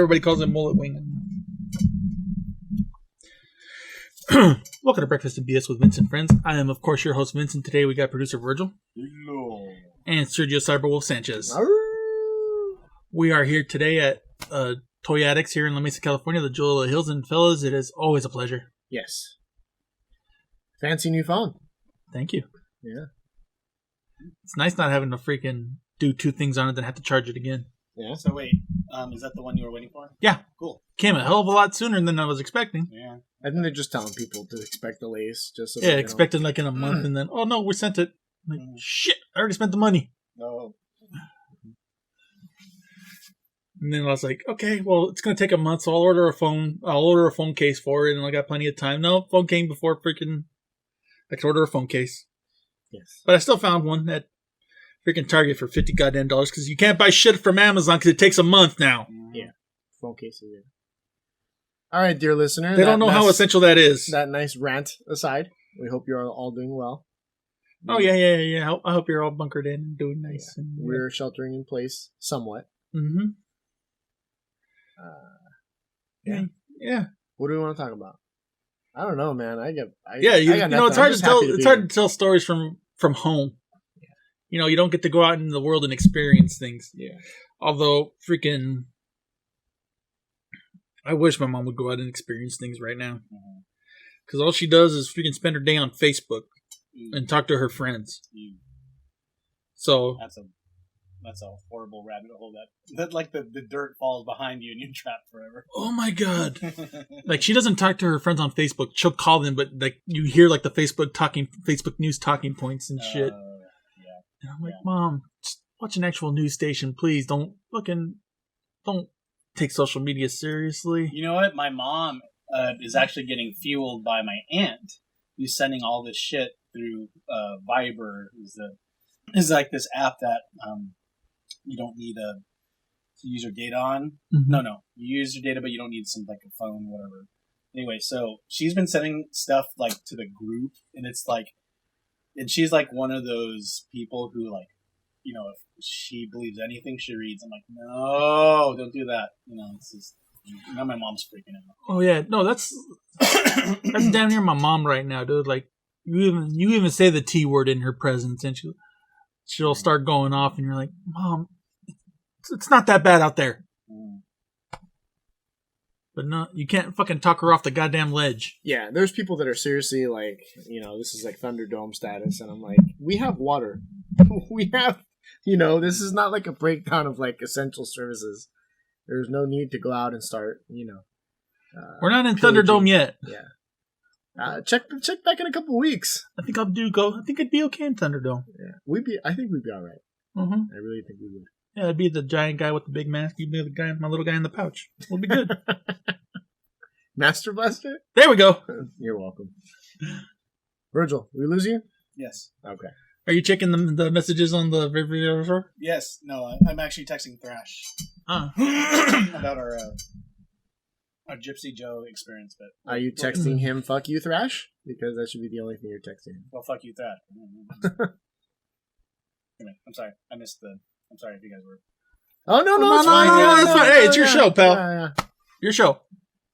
Everybody calls it mullet wing. Welcome to Breakfast and BS with Vince and Friends. I am, of course, your host, Vince, and today we got producer Virgil. Hello. And Sergio Cyberwolf Sanchez. We are here today at Toy Addicts here in La Mesa, California, the Jewel of the Hills. And fellas, it is always a pleasure. Yes. Fancy new phone. Thank you. Yeah. It's nice not having to freaking do two things on it, then have to charge it again. Yeah. So wait, is that the one you were waiting for? Yeah. Cool. Came a hell of a lot sooner than I was expecting. Yeah. I think they're just telling people to expect delays. Just so Yeah, expected like in a month, and then, oh no, we sent it. I'm like, shit, I already spent the money. No. And then I was like, okay, well, it's going to take a month, so I'll order a phone. I'll order a phone case for it, and I got plenty of time. No, phone came before freaking I could order a phone case. Yes. But I still found one at freaking Target for $50 goddamn because you can't buy shit from Amazon because it takes a month now. Yeah. Phone cases. Yeah. All right, dear listener. They don't know how essential that is. That nice rant aside, we hope you're all doing well. Oh, yeah. I hope you're all bunkered in and doing nice. Yeah. And, We're sheltering in place somewhat. Mm-hmm. Yeah. What do we want to talk about? I don't know, man. It's hard to tell. It's hard to tell stories from home. Yeah. You know, you don't get to go out in the world and experience things. Yeah. Although, freaking, I wish my mom would go out and experience things right now. Because all she does is freaking spend her day on Facebook and talk to her friends. So that's a horrible rabbit hole. That like the dirt falls behind you and you're trapped forever. Oh my god! Like she doesn't talk to her friends on Facebook. She'll call them, but like you hear like the Facebook news talking points and shit. Yeah. And I'm like, Mom, just watch an actual news station, please. Don't take social media seriously. You know what? My mom is actually getting fueled by my aunt, who's sending all this shit through Viber. Is like this app that you don't need to use your data on. Mm-hmm. No, you use your data, but you don't need some like a phone, whatever. Anyway, so she's been sending stuff like to the group, and it's like, and she's like one of those people who like, you know, if she believes anything she reads, I'm like, no, don't do that. You know, it's just, now my mom's freaking out. Oh yeah, no, that's damn near my mom right now, dude. Like you even say the T word in her presence, and she'll start going off, and you're like, Mom, it's not that bad out there. But no, you can't fucking talk her off the goddamn ledge. Yeah, there's people that are seriously like, you know, this is like Thunderdome status, and I'm like, we have water. We have, you know, this is not like a breakdown of like essential services. There's no need to go out and start, you know. We're not in pillaging. Thunderdome yet. Yeah. Check back in a couple weeks. I think I think I'd be okay in Thunderdome. Yeah, I think we'd be all right. Mm-hmm. I really think we would. Yeah, I'd be the giant guy with the big mask. You'd be the guy, my little guy in the pouch. We'll be good. Master Blaster? There we go. You're welcome. Virgil, we lose you? Yes. Okay. Are you checking the messages on the video? Yes. No, I'm actually texting Thrash about our Gypsy Joe experience. But are you texting him, fuck you, Thrash? Because that should be the only thing you're texting him. Well, fuck you, Thrash. Anyway, I'm sorry. I'm sorry if you guys were... Oh, no, No, it's fine. no, it's fine. Hey, it's your show, pal. Yeah. Your show.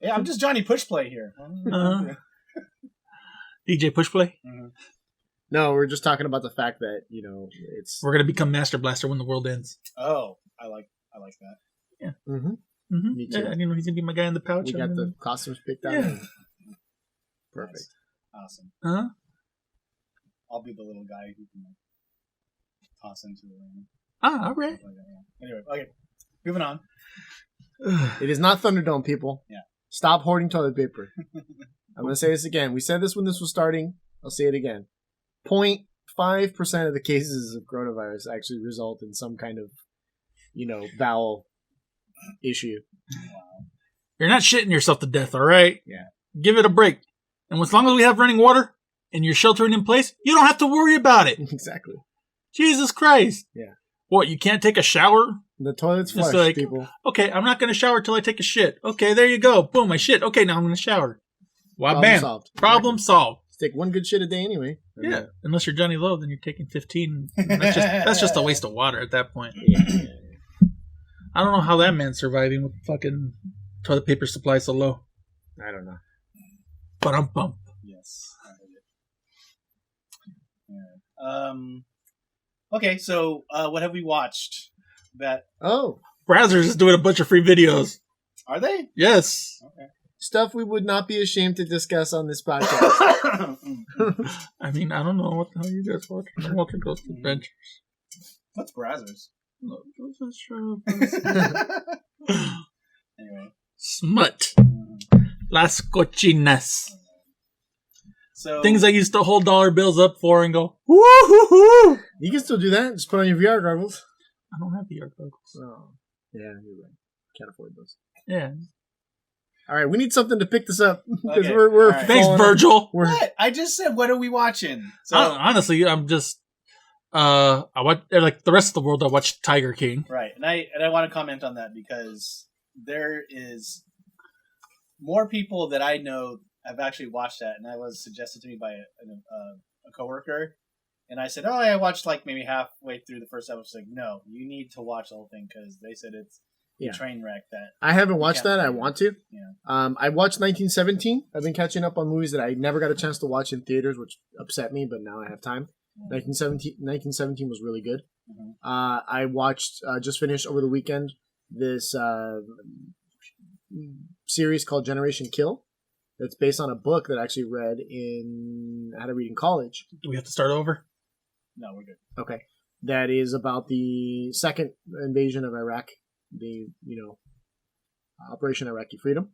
Yeah, I'm just Johnny Pushplay here. DJ Pushplay. Mm-hmm. No, we're just talking about the fact that, you know, We're going to become Master Blaster when the world ends. Oh, I like that. Yeah. Mm-hmm. Mm-hmm. Me too. Yeah, you know, he's going to be my guy in the pouch. We got the costumes picked out. Yeah. Perfect. Nice. Awesome. Uh-huh. I'll be the little guy who can like, toss into the ring. All right. Anyway, okay. Moving on. It is not Thunderdome, people. Yeah. Stop hoarding toilet paper. I'm going to say this again. We said this when this was starting. I'll say it again. 0.5% of the cases of coronavirus actually result in some kind of, you know, bowel issue. Wow. You're not shitting yourself to death, all right? Yeah. Give it a break. And as long as we have running water and you're sheltering in place, you don't have to worry about it. Exactly. Jesus Christ. Yeah. What, you can't take a shower? The toilet's It's flush, like, people. Okay, I'm not going to shower till I take a shit. Okay, there you go. Boom, I shit. Okay, now I'm going to shower. Wow, Problem bam. solved. Problem solved. Take one good shit a day anyway. Yeah, unless you're Johnny Lowe, then you're taking 15. That's just a waste of water at that point. Yeah. I don't know how that man's surviving with fucking toilet paper supply so low. I don't know. But I'm bump. Yes. I heard it. Yeah. Okay, so what have we watched? That Oh, Brazzers is doing a bunch of free videos. are they? Yes. Okay. stuff we would not be ashamed to discuss on this podcast. I mean, I don't know what the hell you guys watch. I'm watching Ghost Adventures. What's Brazzers? No, this is true. Anyway. Smut. Las cochinas. So Things I used to hold dollar bills up for and go, woo-hoo-hoo! You can still do that. Just put on your VR goggles. I don't have VR goggles. Oh, yeah, you're right. Can't afford those. Yeah. All right, we need something to pick this up because Okay, we're all right. Thanks, falling- Virgil. We're, what? I just said, what are we watching? So Honestly, I'm just, I watch, like the rest of the world, I watched Tiger King. right, and I want to comment on that because there is more people that I know have actually watched that, and that was suggested to me by a coworker. And I said, "Oh, I watched like maybe halfway through the first episode." Like, no, you need to watch the whole thing because they said it's Yeah. a train wreck. That I haven't watched Yeah. that. I want to. Yeah. I watched 1917. I've been catching up on movies that I never got a chance to watch in theaters, which upset me, but now I have time. 1917 was really good. Mhm. I watched, just finished over the weekend, this series called Generation Kill. That's based on a book that I actually read I had to read in college. Do we have to start over? no, we're good. Okay. That is about the second invasion of Iraq, Operation Iraqi Freedom,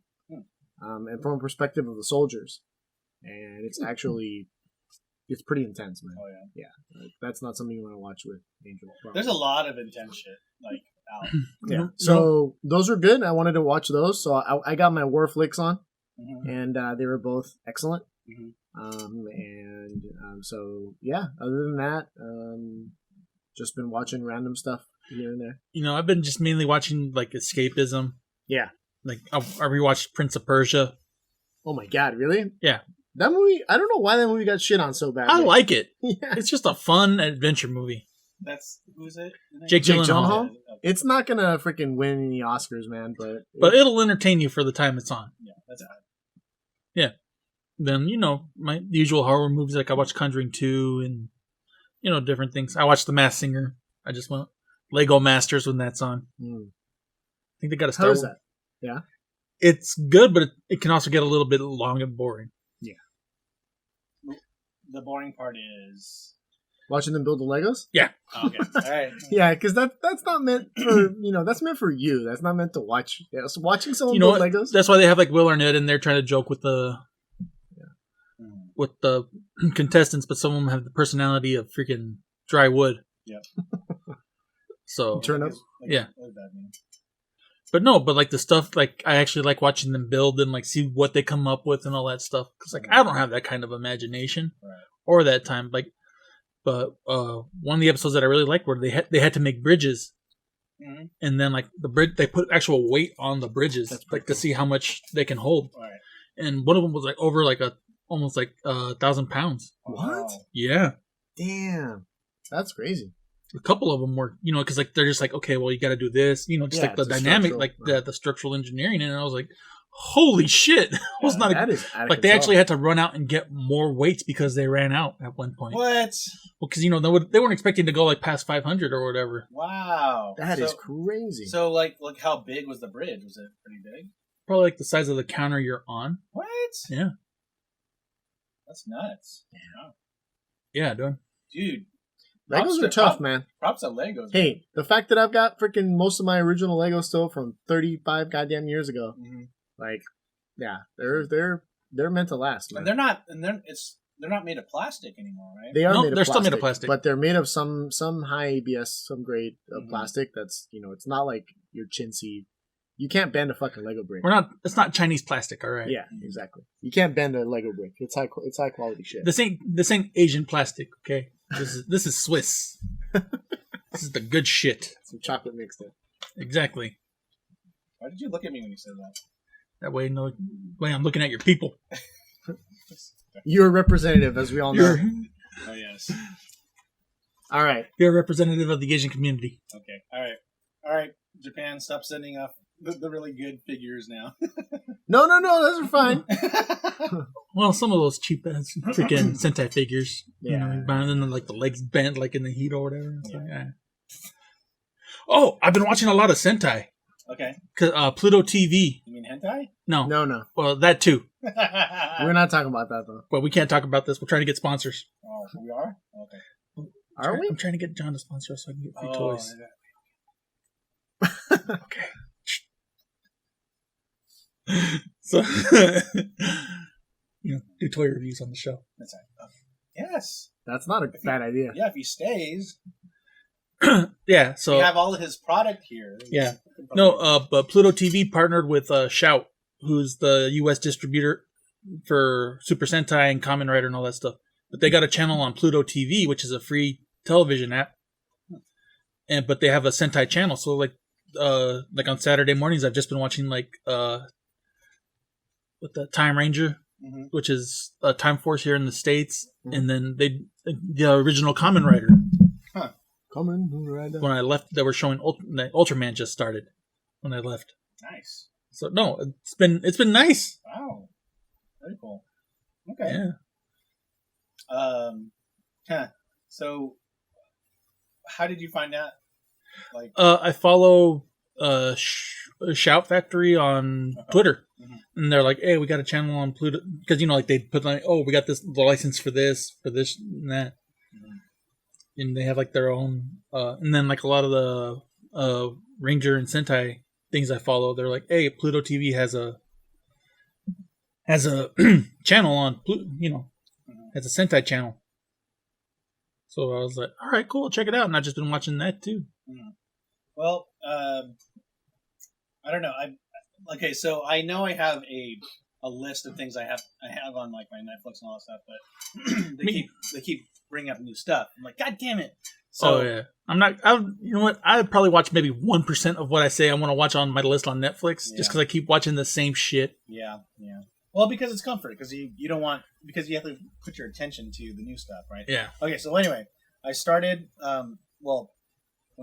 and from a perspective of the soldiers. And it's actually, it's pretty intense, man. Oh yeah, That's not something you want to watch with Angel. there's a lot of intense shit like out. Yeah. So those are good. I wanted to watch those. So I got my war flicks on, Mhm. and they were both excellent. Mhm. So yeah, other than that, just been watching random stuff here and there. You know, I've been just mainly watching like escapism. Yeah. Like I rewatched Prince of Persia. Oh my God, really? Yeah. That movie, I don't know why that movie got shit on so bad. I like it. Yeah. It's just a fun adventure movie. That's who's it? Jake Jake Gyllenhaal. Gyllenhaal? It's not gonna freaking win any Oscars, man, But it'll entertain you for the time it's on. Yeah, that's fine. Then, my usual horror movies, like I watched Conjuring 2 and, different things. I watched The Masked Singer. I just went Lego Masters when that's on. I think they got a Star How is Wars. that? Yeah. It's good, but it can also get a little bit long and boring. The boring part is Watching them build the Legos? oh, okay. All right. Yeah, because that's not meant for that's meant for you. That's not meant to watch. Yeah, so watching someone You know build what? Legos. That's why they have like Will Arnett in there trying to joke with the contestants, but some of them have the personality of freaking dry wood. Yep. So, Turn up. Yeah. What does that mean? but like the stuff, like I actually like watching them build and like see what they come up with and all that stuff. Because like I don't have that kind of imagination Right. or that time. But one of the episodes that I really liked where they had to make bridges. Mm-hmm. And then like the bridge, they put actual weight on the bridges, That's like pretty to see how much they can hold. All right. And one of them was like over like almost like 1,000 pounds. What? Wow. Yeah, Damn, that's crazy. a couple of them were, because like they're just like, okay, well you got to do this, just Yeah, like the it's a dynamic, structural- like the structural engineering. And I was like, holy shit! I was not That is out of like they control. actually had to run out and get more weights because they ran out at one point. What? Well, because they weren't expecting to go like past 500 or whatever. Wow. That is crazy. So like how big was the bridge? Was it pretty big? Probably like the size of the counter you're on. What? Yeah. That's nuts. Wow. Yeah, dude. Dude. Legos are tough, man. Props to Legos. Hey, the fact that I've got freaking most of my original Legos still from 35 goddamn years ago, Mm-hmm. like, yeah, they're meant to last, man. And they're not made of plastic anymore, right? They are No, made of they're plastic, still made of plastic. but they're made of some high ABS, some grade of Mhm. plastic. That's it's not like your chintzy. You can't bend a fucking Lego brick. It's not Chinese plastic, all right? Yeah, exactly. You can't bend a Lego brick. It's high quality shit. This ain't Asian plastic, okay? This is Swiss. This is the good shit. Some chocolate mixed in. Exactly. Why did you look at me when you said that? That way, I'm looking at your people. You're a representative, as we all know. You're Oh yes. All right. a representative of the Asian community. Okay. All right. Japan, stop sending off the really good figures now. No, those are fine. Well, some of those cheap ass freaking Sentai figures, Yeah. and then like the legs bent like in the heat or whatever. It's like, Oh, I've been watching a lot of Sentai. Okay. Pluto TV. You mean hentai? No. Well, that too. We're not talking about that though. But we can't talk about this. We're trying to get sponsors. Oh, we are? Okay. Are we? I'm trying to get John to sponsor us so I can get free toys. Yeah. Okay. So, do toy reviews on the show. That's right. Okay. Yes. That's not a bad idea. Yeah, if he stays. Yeah, so We have all of his product here. yeah. No, but Pluto TV partnered with Shout, who's the U.S. distributor for Super Sentai and Kamen Rider and all that stuff. But they got a channel on Pluto TV, which is a free television app. But they have a Sentai channel, so like on Saturday mornings, I've just been watching with the Time Ranger, which is Time Force here in the States, and then the original Kamen Rider. Kamen Rider. When I left, they were showing Ultraman just started when I left. Nice. So no, it's been nice. Wow. Very cool. Okay. Yeah. So, how did you find out? Like, I follow Shout Factory on Twitter, and they're like, "Hey, we got a channel on Pluto," because like they put like, "Oh, we got the license for this and that," and they have like their own. And then like a lot of the Ranger and Sentai things I follow, they're like, "Hey, Pluto TV has a channel on has a Sentai channel." So I was like, "All right, cool, check it out." And I've just been watching that too. Well, I don't know. So I know I have a list of things I have on like my Netflix and all that stuff, but they keep bringing up new stuff. I'm like, God damn it! So yeah, you know what? I probably watch maybe 1% of what I say I want to watch on my list on Netflix, just because I keep watching the same shit. Yeah. Well, because it's comfort, because you don't want, because you have to put your attention to the new stuff, right? Yeah. Okay, so anyway, I started when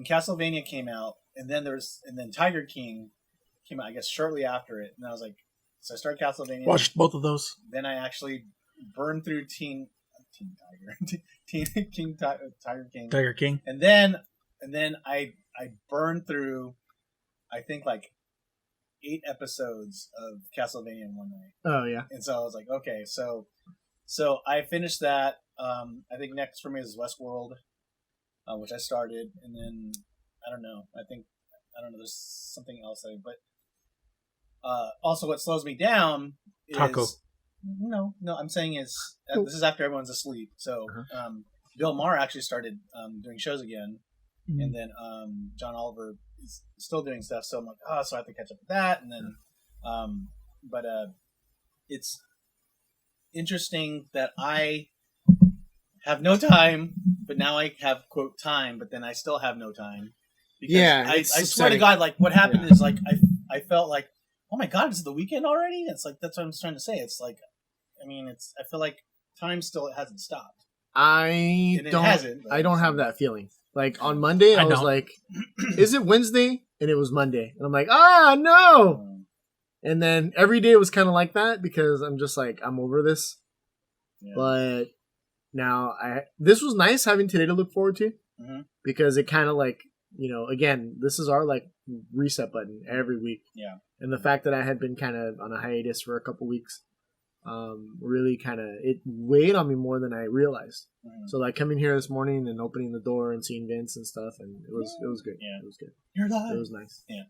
Castlevania came out, and then Tiger King came out, I guess shortly after it, and I was like, so I started Castlevania. Watched both of those. Then I actually burned through Tiger King, and then I burned through, I think like 8 episodes of Castlevania in one night. Oh yeah. And so I was like, okay, so I finished that. I think next for me is Westworld, which I started, and then I don't know. There's something else but also what slows me down is Taco. No, I'm saying is this is after everyone's asleep. So Bill Maher actually started doing shows again, and then John Oliver is still doing stuff. So I'm like, so I have to catch up with that, and then but it's interesting that I have no time, but now I have quote time, but then I still have no time. Because I swear to God, like what happened is like I felt like, oh my God, is it the weekend already? It's like that's what I'm trying to say. It's like, I feel like time still hasn't stopped. I don't have that feeling. Like on Monday, I was like, is it Wednesday? And it was Monday. And I'm like, no. And then every day was kind of like that because I'm just like, I'm over this. Yeah. But now this was nice having today to look forward to because it kind of like, again, this is our like reset button every week. Yeah. And the fact that I had been kind of on a hiatus for a couple weeks, really kind of, it weighed on me more than I realized. So like coming here this morning and opening the door and seeing Vince and stuff, and it was good. Yeah. It was good. You're alive. It was nice. Yeah.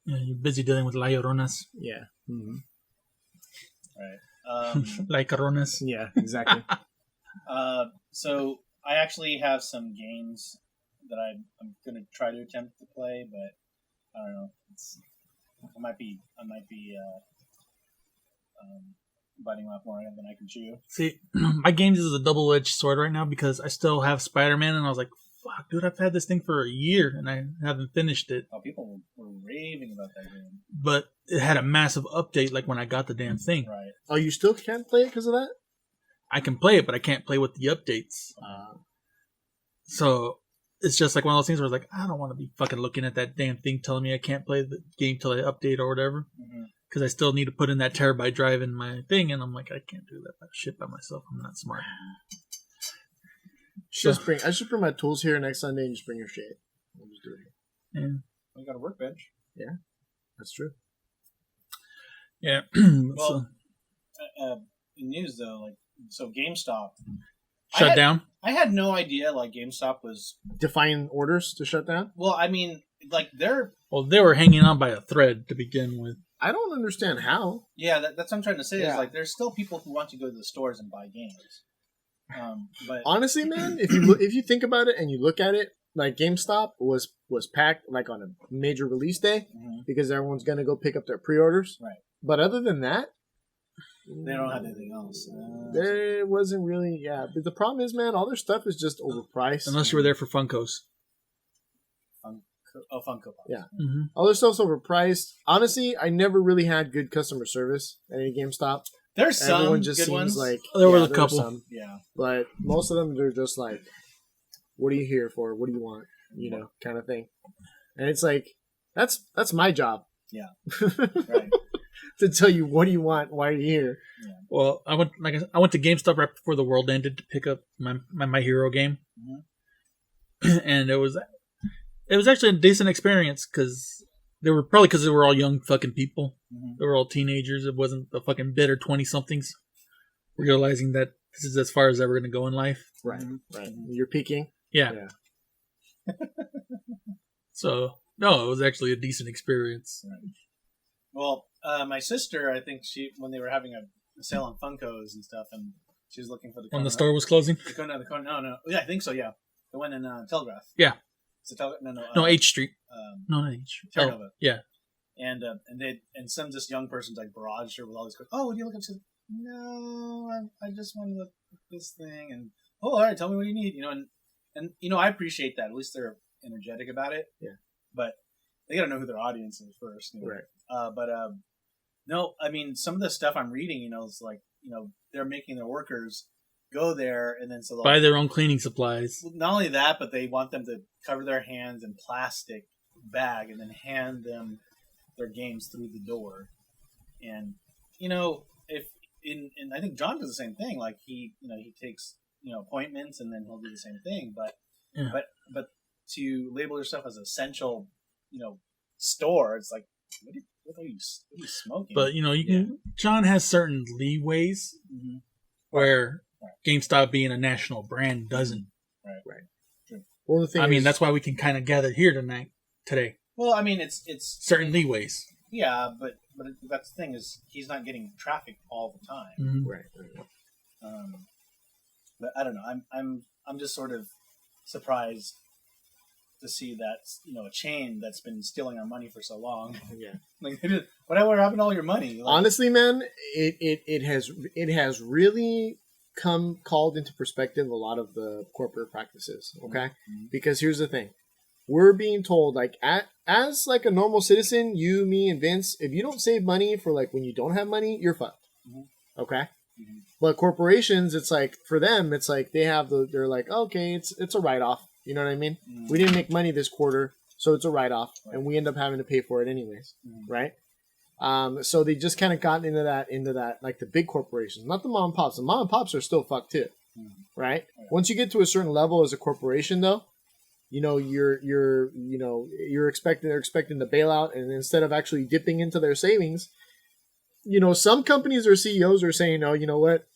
Yeah, you're busy dealing with La Lloronas. Yeah. Right. Like Coronas. Yeah, exactly. So I actually have some games that I'm going to try to attempt to play, but I don't know. I might be biting off more than I can chew. See, my games is a double-edged sword right now because I still have Spider-Man, and I was like, fuck, dude, I've had this thing for a year, and I haven't finished it. Oh, people were raving about that game. But it had a massive update, like when I got the damn thing. Right. Oh, you still can't play it because of that? I can play it, but I can't play with the updates. So it's just like one of those things where it's like, I don't want to be fucking looking at that damn thing telling me I can't play the game till I update or whatever. Because I still need to put in that terabyte drive in my thing, and I'm like, I can't do that shit by myself. I'm not smart. I should bring my tools here next Sunday and just bring your shit. We'll just do it here. Yeah. We got a workbench. Yeah, that's true. Yeah. Well, in news though, like so, GameStop shut down. I had no idea like GameStop was Define orders to shut down. Well, I mean, like they're they were hanging on by a thread to begin with. I don't understand how. Yeah, that's what I'm trying to say. Yeah. Is like there's still people who want to go to the stores and buy games. But Honestly, man, if you think about it and you look at it, like GameStop was packed like on a major release day because everyone's gonna go pick up their pre-orders. Right. But other than that, they don't have anything else. there wasn't really. Yeah, but the problem is, man, all their stuff is just overpriced. Unless you were there for Funkos. Funko Pop. Yeah. All their stuff's overpriced. Honestly, I never really had good customer service at any GameStop. There's some Everyone just good seems ones. like There was a there couple. some, Yeah. but most of them they're just like, "What are you here for? What do you want?" Kind of thing. And it's like that's my job. Yeah. Right. To tell you what do you want, why are you here? Yeah. Well, I went to GameStop right before the world ended to pick up my Hero game, and it was actually a decent experience because they were all young fucking people. They were all teenagers. It wasn't the fucking bitter 20-somethings realizing that this is as far as ever going to go in life. Right. You're peaking. Yeah. So no, it was actually a decent experience. Right. Well, my sister, I think when they were having a sale on Funkos and stuff, and she was looking for the When the store was closing. No. Yeah, I think so. Yeah, the one in Telegraph. Yeah. It's a no, H Street. No, not H Street. Terra Nova. Yeah. And some just young person's like barraged her with all these questions. Oh, what do you look up to? No, I just want to look at this thing. And all right, tell me what you need. And I appreciate that. At least they're energetic about it. Yeah. But they got to know who their audience is first. Right. No, I mean some of the stuff I'm reading, it's like they're making their workers go there and then buy their own cleaning supplies. Not only that, but they want them to cover their hands in plastic bag and then hand them their games through the door. And I think John does the same thing. Like he takes appointments and then he'll do the same thing. But to label yourself as essential, store, it's like what are you smoking? But John has certain leeways where GameStop being a national brand doesn't. Right. True. Well, the thing that's why we can kind of gather here today. Well, I mean, it's certain leeways. Yeah, but that's the thing is he's not getting traffic all the time. Right. But I don't know. I'm just sort of surprised to see that a chain that's been stealing our money for so long. Yeah. Like whatever happened to all your money? Like, honestly, man, it has really called into perspective a lot of the corporate practices. Okay, because here's the thing. We're being told, like, as like a normal citizen, you, me, and Vince, if you don't save money for like when you don't have money, you're fucked. Okay? But corporations, it's like, for them, it's like they're like, okay, it's a write-off. You know what I mean? We didn't make money this quarter, so it's a write-off, and we end up having to pay for it anyways, right? So they just kind of gotten into that, like the big corporations, not the mom and pops. The mom and pops are still fucked too, right? Once you get to a certain level as a corporation, though, they're expecting the bailout, and instead of actually dipping into their savings, some companies or CEOs are saying, oh, you know what,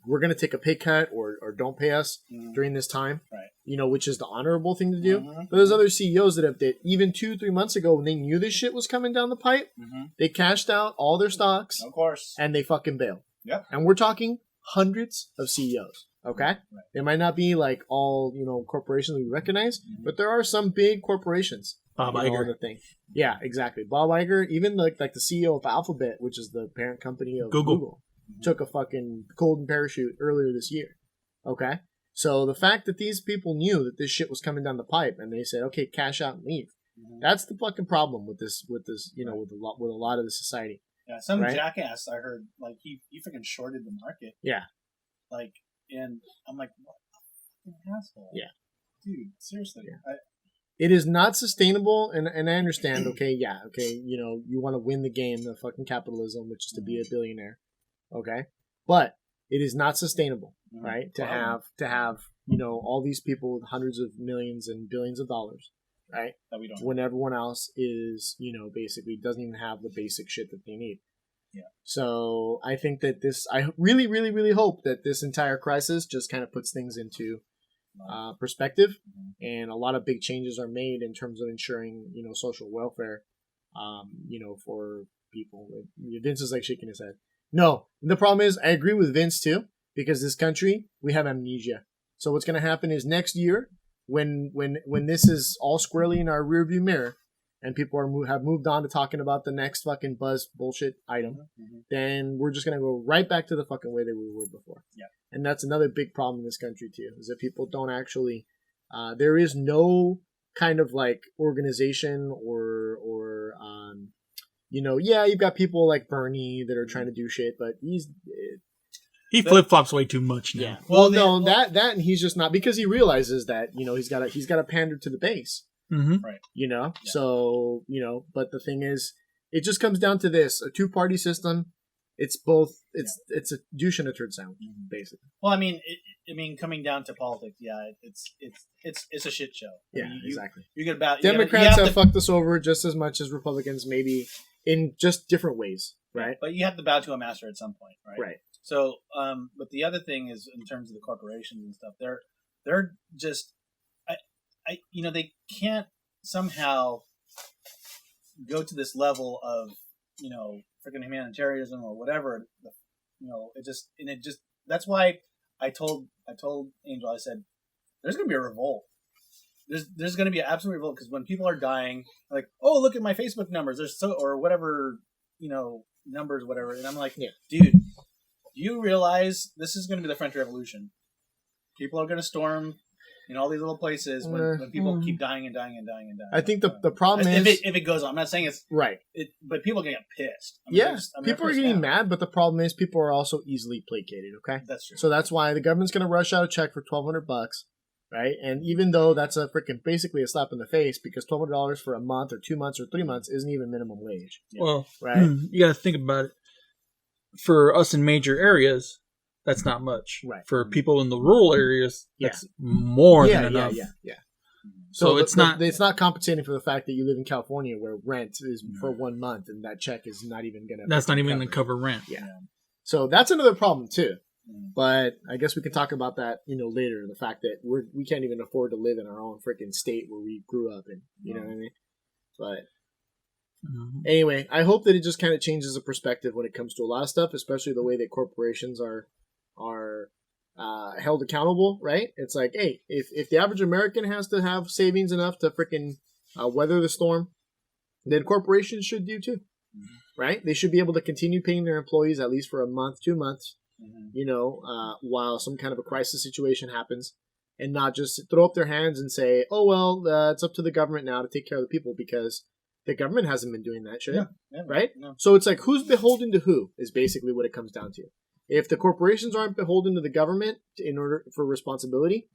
we're going to take a pay cut or don't pay us during this time, right? Which is the honorable thing to do. But there's other CEOs that even 2-3 months ago, when they knew this shit was coming down the pipe, they cashed out all their stocks, of course, and they fucking bailed. Yep. And we're talking hundreds of CEOs. Okay, right. They might not be like all corporations we recognize, but there are some big corporations. Bob Iger, the thing. Yeah, exactly. Bob Iger, even like the CEO of Alphabet, which is the parent company of Google, took a fucking golden parachute earlier this year. Okay, so the fact that these people knew that this shit was coming down the pipe and they said, "Okay, cash out and leave," that's the fucking problem with this, with a lot of the society. Yeah, some jackass I heard, like he freaking shorted the market. Yeah, like. And I'm like, what a fucking asshole. Yeah. dude, seriously. Yeah. It is not sustainable, and I understand. Okay, you want to win the game of fucking capitalism, which is to be a billionaire. Okay, but it is not sustainable, right? To have all these people with hundreds of millions and billions of dollars, right? That we don't. When everyone else is, basically doesn't even have the basic shit that they need. Yeah. So I think that I really, really, really hope that this entire crisis just kind of puts things into perspective, and a lot of big changes are made in terms of ensuring, social welfare, for people. Vince is like shaking his head. No, the problem is I agree with Vince too, because this country, we have amnesia. So what's going to happen is next year, when this is all squarely in our rearview mirror, and people have moved on to talking about the next fucking buzz bullshit item, then we're just going to go right back to the fucking way that we were before. Yeah. And that's another big problem in this country too, is that people don't actually, there is no kind of like organization or you've got people like Bernie that are trying to do shit, but he flip-flops way too much now. Yeah. Well, that and he's just not, because he realizes that, he's got to pander to the base. Mm-hmm. Right. Yeah. So, but the thing is, it just comes down to this: a two-party system. It's both. It's a douche and a turd sound, basically. Well, I mean, coming down to politics, it's a shit show. Yeah, exactly. You get about Democrats have fucked us over just as much as Republicans, maybe in just different ways, right? But you have to bow to a master at some point, right? Right. So, but the other thing is, in terms of the corporations and stuff, they're just. They can't somehow go to this level of, freaking humanitarianism or whatever. That's why I told Angel, I said, there's going to be a revolt. There's going to be an absolute revolt, because when people are dying, like, oh, look at my Facebook numbers, or whatever, numbers, whatever. And I'm like, dude, do you realize this is going to be the French Revolution? People are going to storm in all these little places when people keep dying and dying and dying and dying. I think the problem is if it goes on. I'm not saying it's right, but people get pissed. People are getting mad, but the problem is people are also easily placated. Okay, that's true. So that's why the government's going to rush out a check for $1,200, right? And even though that's basically a slap in the face, because $1,200 for a month or 2 months or 3 months isn't even minimum wage. Well, right? You got to think about it. For us in major areas, that's not much. Right. For people in the rural areas, that's more than enough. Yeah. So it's not compensating for the fact that you live in California, where rent is for 1 month, and that check is not even going to. That's not even going to cover rent. Yeah. So that's another problem too. But I guess we can talk about that, later. The fact that we can't even afford to live in our own freaking state where we grew up in. You know what I mean? But. Anyway, I hope that it just kind of changes the perspective when it comes to a lot of stuff, especially the way that corporations are held accountable, right? It's like, hey, if the average American has to have savings enough to freaking weather the storm, then corporations should do too, right? They should be able to continue paying their employees at least for a month, 2 months, while some kind of a crisis situation happens, and not just throw up their hands and say, oh, well, it's up to the government now to take care of the people, because the government hasn't been doing that shit, right? No. So it's like, who's beholden to who is basically what it comes down to. If the corporations aren't beholden to the government in order for responsibility,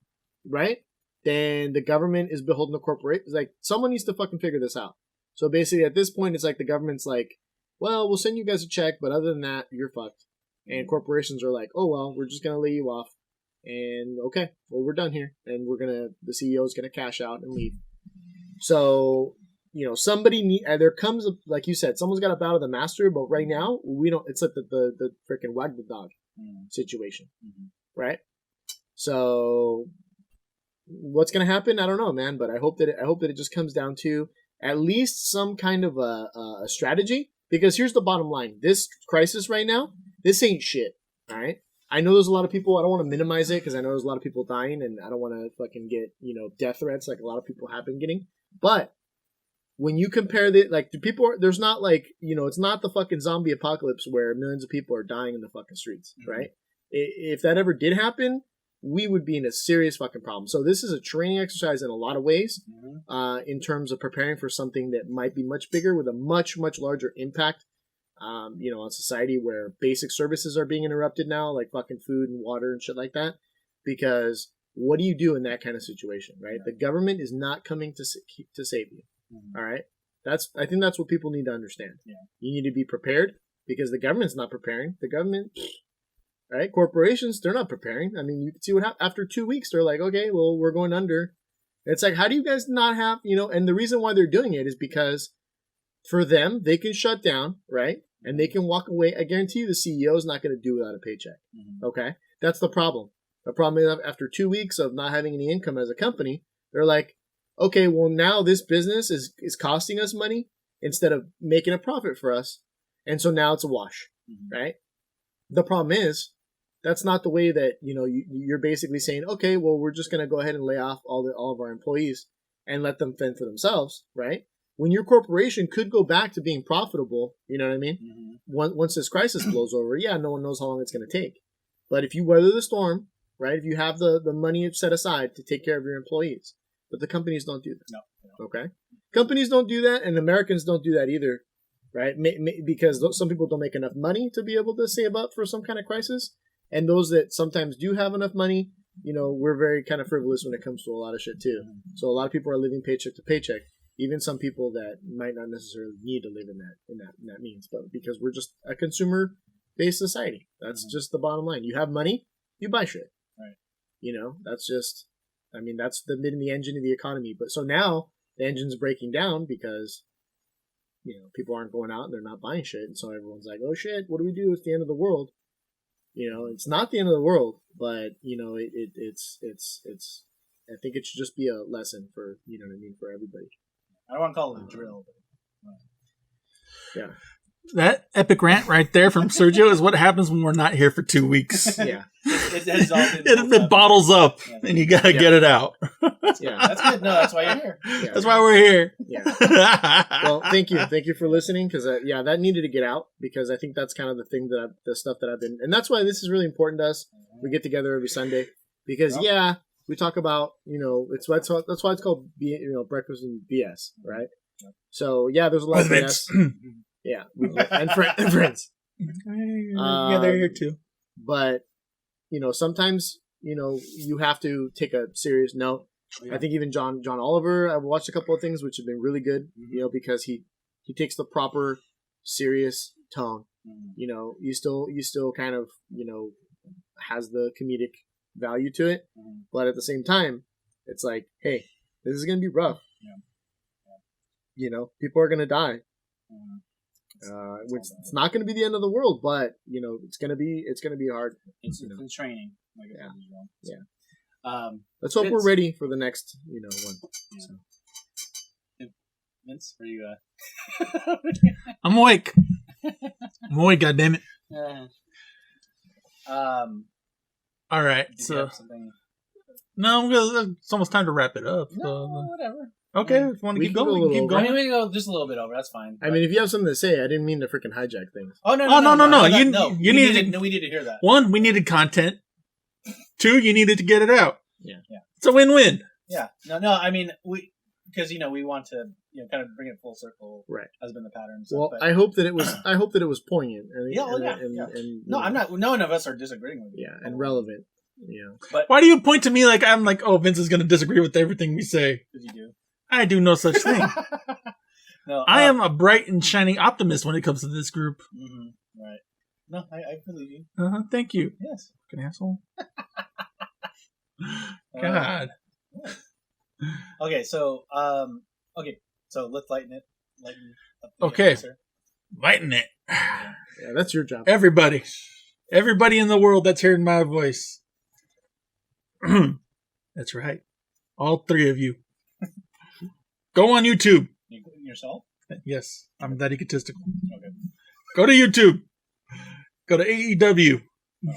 right? Then the government is beholden to corporations. Like, someone needs to fucking figure this out. So basically, at this point, it's like the government's like, well, we'll send you guys a check, but other than that, you're fucked. And corporations are like, oh, well, we're just going to lay you off. And okay, well, we're done here. And the CEO is going to cash out and leave. So, there comes, like you said, someone's got to bow to the master, but right now, we don't, it's like the freaking wag the dog situation, right? So, what's going to happen? I don't know, man, but I hope that it just comes down to at least some kind of a strategy, because here's the bottom line. This crisis right now, this ain't shit, all right? I know there's a lot of people, I don't want to minimize it, because I know there's a lot of people dying, and I don't want to fucking get, death threats like a lot of people have been getting, but when you compare there's not like, it's not the fucking zombie apocalypse where millions of people are dying in the fucking streets, right? If that ever did happen, we would be in a serious fucking problem. So this is a training exercise in a lot of ways, in terms of preparing for something that might be much bigger with a much, much larger impact, on society, where basic services are being interrupted now, like fucking food and water and shit like that, because what do you do in that kind of situation, right? The government is not coming to save you. Mhm. All right, I think that's what people need to understand. Yeah. You need to be prepared because the government's not preparing. The government, right? Corporations, they're not preparing. I mean, you can see what happened after 2 weeks. They're like, okay, well, we're going under. It's like, how do you guys not have, and the reason why they're doing it is because for them, they can shut down, right? And they can walk away. I guarantee you the CEO is not going to do without a paycheck. Mhm. Okay? That's the problem. The problem is after 2 weeks of not having any income as a company, they're like, okay, well, now this business is costing us money instead of making a profit for us. And so now it's a wash, Mhm. right? The problem is that's not the way that, you're basically saying, okay, well, we're just going to go ahead and lay off all of our employees and let them fend for themselves, right? When your corporation could go back to being profitable, you know what I mean? Mhm. Once this crisis blows over, yeah, no one knows how long it's going to take. But if you weather the storm, right, if you have the money set aside to take care of your employees, but the companies don't do that. No. Okay? Companies don't do that, and Americans don't do that either, right? Because some people don't make enough money to be able to save up for some kind of crisis. And those that sometimes do have enough money, we're very kind of frivolous when it comes to a lot of shit too. So a lot of people are living paycheck to paycheck. Even some people that might not necessarily need to live in that means, but because we're just a consumer-based society, that's just the bottom line. You have money, you buy shit. Right. That's just, that's the engine of the economy. But so now the engine's breaking down because, people aren't going out and they're not buying shit, and so everyone's like, oh shit, what do we do? It's the end of the world. It's not the end of the world, but it's. I think it should just be a lesson for for everybody. I don't want to call it a drill. Yeah. That epic rant right there from Sergio is what happens when we're not here for 2 weeks. Yeah. It has all been It bottles up, and you gotta get it out. Yeah. That's good. No, that's why you're here. Yeah. That's why we're here. Yeah. Well, thank you for listening because that needed to get out because I think that's kind of the stuff that I've been, and that's why this is really important to us. We get together every Sunday because we talk about that's why it's called breakfast and BS, right? So there's a lot of BS. Yeah, and friends. Yeah, they're here too. But sometimes you have to take a serious note. I think even John Oliver, I've watched a couple of things which have been really good. Because he takes the proper serious tone. You still kind of has the comedic value to it, but at the same time, it's like, hey, this is gonna be rough. People are gonna die. It's not going to be the end of the world, but it's going to be hard. It's training. Like I said as well. Let's hope we're ready for the next one. Yeah. So. Vince, are you? I'm awake. I'm awake. Goddammit. All right. So no, it's almost time to wrap it up. No, whatever. Okay, if you want to keep going, we can keep going. I mean, we can go just a little bit over. That's fine. I mean, if you have something to say, I didn't mean to freaking hijack things. Oh no! You needed. We needed to hear that. 1, we needed content. 2, you needed to get it out. Yeah. It's a win-win. Yeah. No. I mean, because we want to kind of bring it full circle. Right. Has been the pattern. Well, I hope that it was poignant. And, no, I'm not. None of us are disagreeing with you. Yeah, and relevant. Yeah. But why do you point to me like I'm like, oh, Vince is going to disagree with everything we say? Because you do. I do no such thing. No, I am a bright and shining optimist when it comes to this group. Mm-hmm. Right. No, I believe you. Thank you. Yes. Fucking asshole. God. Okay, so let's lighten up Okay. answer. Lighten it. Yeah, that's your job. Everybody in the world that's hearing my voice. That's right. All 3 of you. Go on YouTube. Including yourself? Yes, I'm that egotistical. Okay. Go to YouTube. Go to AEW.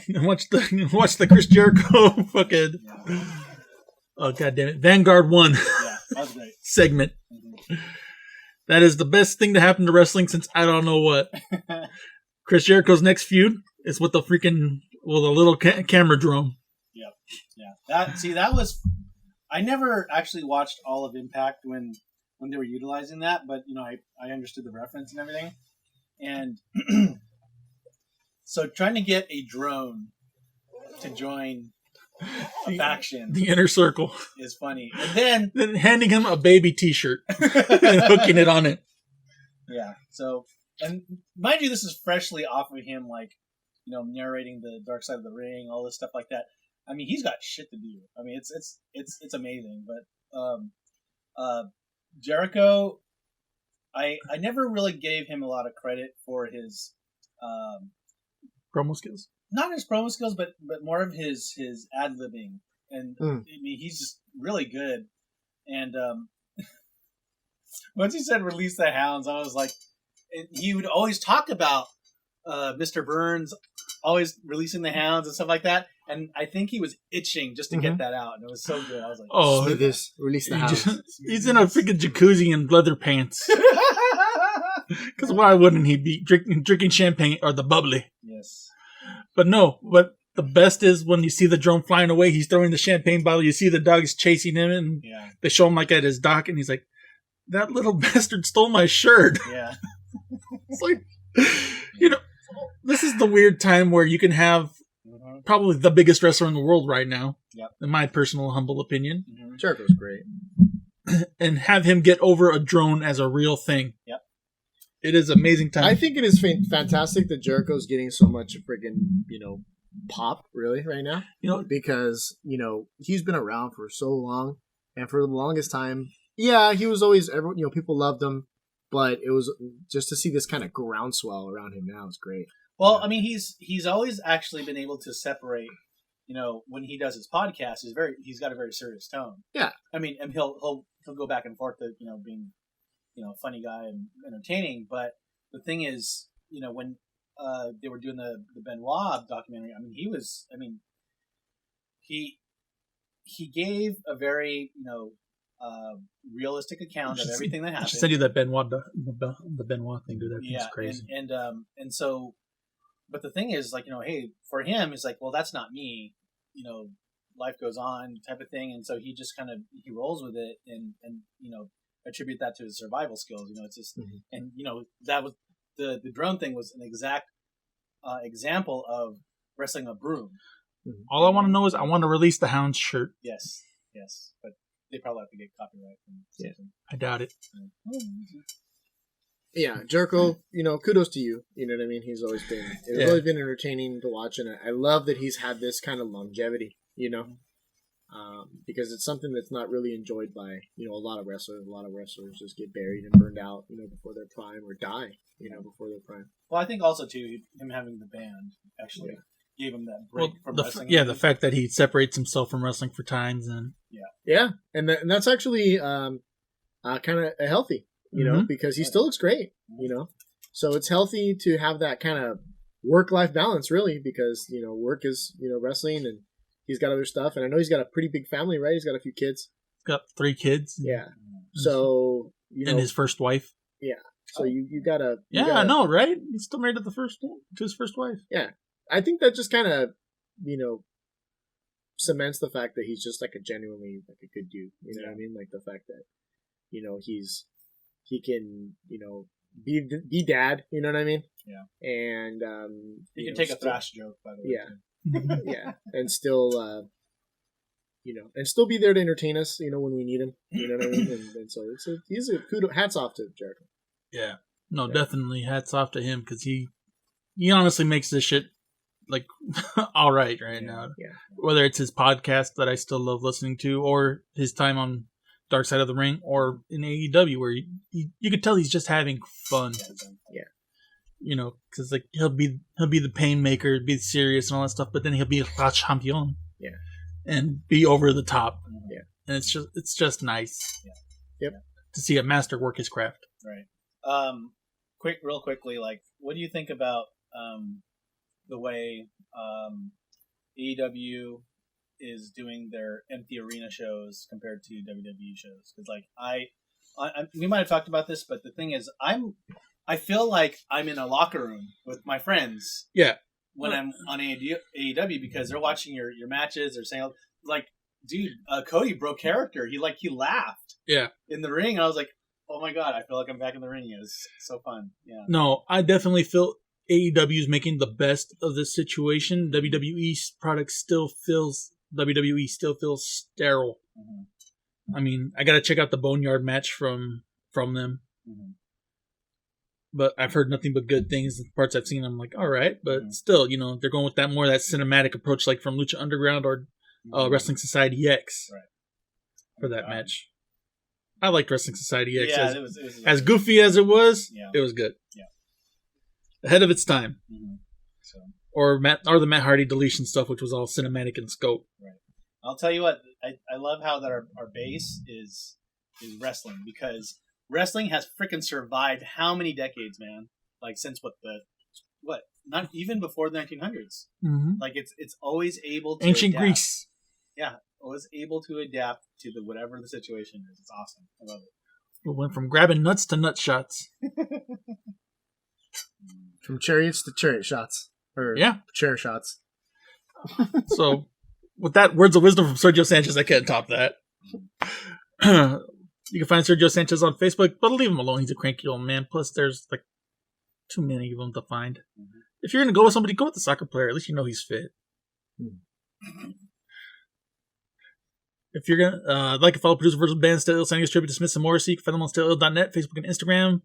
And watch the Chris Jericho fucking. Yeah. Oh, God damn it. Vanguard 1 Yeah, that was great. segment. Mm-hmm. That is the best thing to happen to wrestling since I don't know what. Chris Jericho's next feud is with the little camera drone. Yep. Yeah. That was. I never actually watched all of Impact when they were utilizing that, but I understood the reference and everything, and so trying to get a drone to join faction The inner circle. is funny. And Then handing him a baby T-shirt and hooking it on it. yeah. So, and mind you, this is freshly off of him, like, narrating the Dark Side of the Ring, all this stuff like that. I mean, he's got shit to do. I mean, it's amazing. But Jericho, I never really gave him a lot of credit for his Promo skills. not his promo skills, but more of his ad libbing. And I mean, he's just really good. And once he said "release the hounds," I was like, he would always talk about Mr. Burns always releasing the hounds and stuff like that. And I think he was itching just to get that out, and it was so good. I was like, "Oh, release the hounds." He's in a freaking jacuzzi in leather pants. Because why wouldn't he be drinking champagne or the bubbly? Yes. But no, but the best is when you see the drone flying away, he's throwing the champagne bottle, you see the dogs chasing him, and they show him like at his dock, and he's like, that little bastard stole my shirt. Yeah. It's like, this is the weird time where you can have probably the biggest wrestler in the world right now, in my personal humble opinion. Jericho's great. And have him get over a drone as a real thing. Yep. It is amazing time. I think it is fantastic that Jericho's getting so much freaking, pop, really, right now. Because, he's been around for so long. And for the longest time, he was always, people loved him. But it was just to see this kind of groundswell around him now is great. Well, I mean, he's always actually been able to separate, when he does his podcast, he's got a very serious tone. Yeah. I mean, and he'll go back and forth to, being, a funny guy and entertaining. But the thing is, when they were doing the Benoit documentary, I mean, he gave a very, realistic account of everything that happened. I should send you that Benoit, the Benoit thing, dude. That thing's crazy. And so, but the thing is, like, hey, for him, it's like, well, that's not me. Life goes on, type of thing. And so he just kind of he rolls with it and attribute that to his survival skills. It's just and that was the drone thing was an exact example of wrestling a broom. All I want to know is I want to release the Hounds shirt. Yes, but they probably have to get copyright from something. I doubt it. Yeah, Jericho, kudos to you. You know what I mean? He's always been always been entertaining to watch, and I love that he's had this kind of longevity, because it's something that's not really enjoyed by, a lot of wrestlers. A lot of wrestlers just get buried and burned out, before their prime, or die, before their prime. Well, I think also too, him having the band actually gave him that break from wrestling. The fact that he separates himself from wrestling for times, and and that's actually kind of healthy, because he still looks great, So it's healthy to have that kind of work-life balance, really, because work is wrestling, and he's got other stuff, and I know he's got a pretty big family, right? He's got a few kids. He's got 3 kids. Yeah. So and his first wife. Yeah. So you gotta. I know, right? He's still married to his first wife. Yeah. I think that just kind of, cements the fact that he's just like a genuinely like a good dude. You know what I mean? Like the fact that, he can, be dad. You know what I mean? Yeah. And he can take a thrash joke, by the way. Yeah. Yeah. And still, and still be there to entertain us. When we need him. You know what I mean? And so he's a kudos. Hats off to Jericho. Yeah. No, definitely hats off to him because he honestly makes this shit like all right now. Yeah. Whether it's his podcast that I still love listening to, or his time on Dark Side of the Ring, or in AEW where you could tell he's just having fun. Yeah. Because like he'll be the pain maker, be serious and all that stuff, but then he'll be a champion. Yeah. And be over the top. Yeah. And it's just nice. Yeah. Yep. To see a master work his craft. Right. Real quickly, like, what do you think about the way AEW is doing their empty arena shows compared to WWE shows? Because, like, we might have talked about this, but the thing is, I feel like I'm in a locker room with my friends. Yeah. When I'm on AEW, because they're watching your matches, they're saying, like, dude, Cody broke character. He laughed. Yeah. In the ring, and I was like, oh my god, I feel like I'm back in the ring. It was so fun. Yeah. No, I definitely feel AEW is making the best of this situation. WWE's product still feels WWE still feels sterile. Mm-hmm. I mean, I gotta check out the Boneyard match from them. Mm-hmm. But I've heard nothing but good things. The parts I've seen, I'm like, all right. But Mm-hmm. still, they're going with that cinematic approach, like from Lucha Underground or Wrestling Society X Right. for that match. I liked Wrestling Society X. Yeah, As, it was as goofy as it was, Yeah. it was good. Yeah. Ahead of its time. Mm-hmm. So. Or the Matt Hardy deletion stuff, which was all cinematic in scope. Right. I'll tell you what, I love how that our base is wrestling, because wrestling has freaking survived how many decades, man? Like since not even before the 1900s. Mm-hmm. Like it's always able to Ancient adapt. Greece. Yeah, always able to adapt to whatever the situation is. It's awesome. I love it. We went from grabbing nuts to nut shots. From chariots to chariot shots. Or chair shots. So, with that words of wisdom from Sergio Sanchez, I can't top that. You can find Sergio Sanchez on Facebook, but leave him alone. He's a cranky old man. Plus, there's like too many of them to find. Mm-hmm. If you're going to go with somebody, go with the soccer player. At least you know he's fit. If you're going to like to follow Producer Virtual Band, Still Ill, signing us tribute to Smith and Morrissey, you can find them on StillIll.net, Facebook, and Instagram.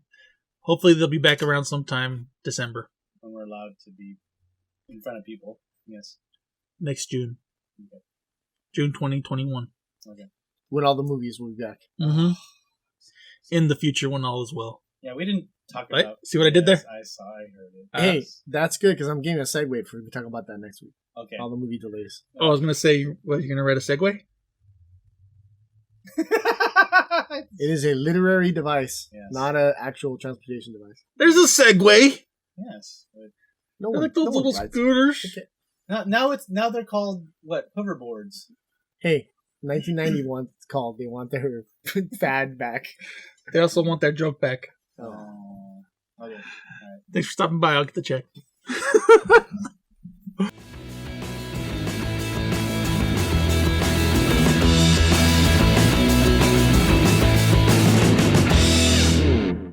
Hopefully, they'll be back around sometime December. When we're allowed to be in front of people. Yes. Next June. Okay. June 2021. Okay. When all the movies will be back. Mm-hmm. In the future, when all is well. Yeah, we didn't talk Right? about... See what I did there? I heard it. Hey, that's good, because I'm getting a segue for we talk about that next week. Okay. All the movie delays. Oh, I was going to say, what, you're going to write a segue? It is a literary device, Yes. not an actual transportation device. There's a Segway. Yes. But No They're one, like those no one little rides. scooters. Okay. now they're called, what, hoverboards. Hey, 1991 it's called. They want their fad back. They also want their joke back. Oh. Okay. All right. Thanks for stopping by. I'll get the check.